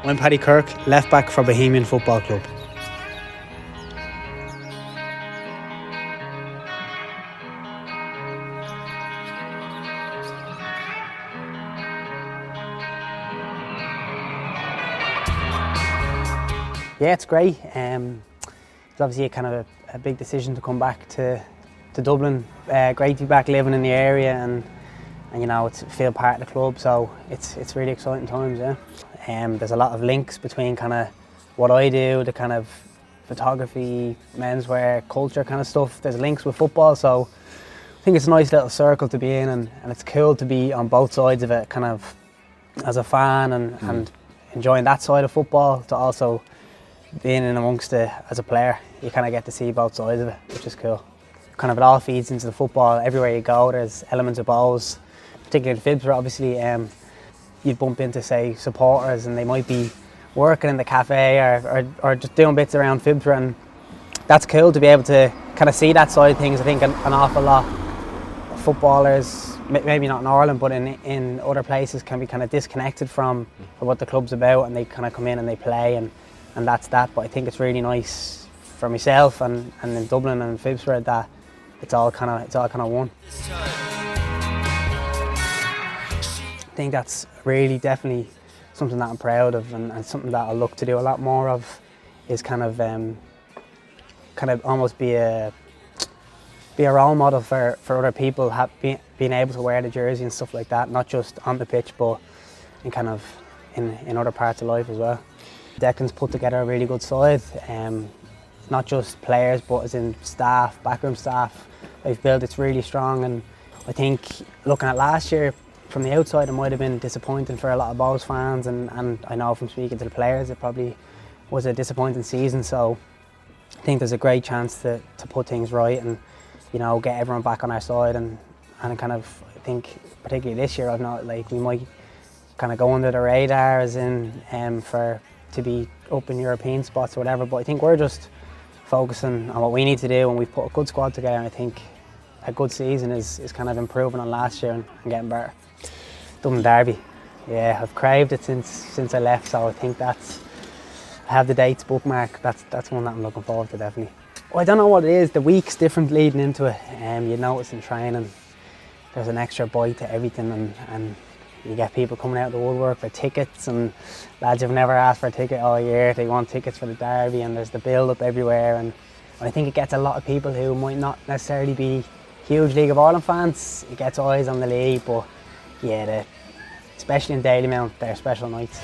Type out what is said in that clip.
I'm Paddy Kirk, left back for Bohemian Football Club. Yeah, it's great. It's obviously a big decision to come back to Dublin. Great to be back living in the area and you know, feel part of the club, so it's really exciting times, yeah. There's a lot of links between kind of what I do, the kind of photography, menswear, culture kind of stuff. There's links with football, so I think it's a nice little circle to be in, and it's cool to be on both sides of it, kind of as a fan and enjoying that side of football, to also being in amongst it as a player. You kind of get to see both sides of it, which is cool. Kind of it all feeds into the football. Everywhere you go, there's elements of Bohs, particularly in Fibs, where obviously you'd bump into, say, supporters, and they might be working in the cafe or just doing bits around Fibs, and that's cool to be able to kind of see that side of things. I think an awful lot of footballers, maybe not in Ireland, but in other places, can be kind of disconnected from what the club's about, and they kind of come in and they play, and that's that. But I think it's really nice for myself and in Dublin and in Fibs that it's all kind of one. I think that's really definitely something that I'm proud of, and something that I'll look to do a lot more of, is kind of almost be a role model for other people, being able to wear the jersey and stuff like that, not just on the pitch but in other parts of life as well. Declan's put together a really good side, not just players but as in staff, backroom staff. They've built, it's really strong, and I think looking at last year, from the outside, it might have been disappointing for a lot of Bohs fans, and I know from speaking to the players, it probably was a disappointing season. So I think there's a great chance to put things right and, you know, get everyone back on our side, and kind of, I think particularly this year, we might kind of go under the radar as in to be up in European spots or whatever. But I think we're just focusing on what we need to do, and we've put a good squad together, and I think a good season is kind of improving on last year and getting better. Dublin Derby, yeah, I've craved it since I left, so I think I have the dates bookmarked. That's one that I'm looking forward to, definitely. Well, I don't know what it is, the week's different leading into it. You notice in training there's an extra bite to everything, and you get people coming out of the woodwork for tickets, and lads who've never asked for a ticket all year, they want tickets for the Derby, and there's the build-up everywhere, and I think it gets a lot of people who might not necessarily be huge League of Ireland fans. It gets eyes on the league, but yeah, especially in Dalymount, they're special nights.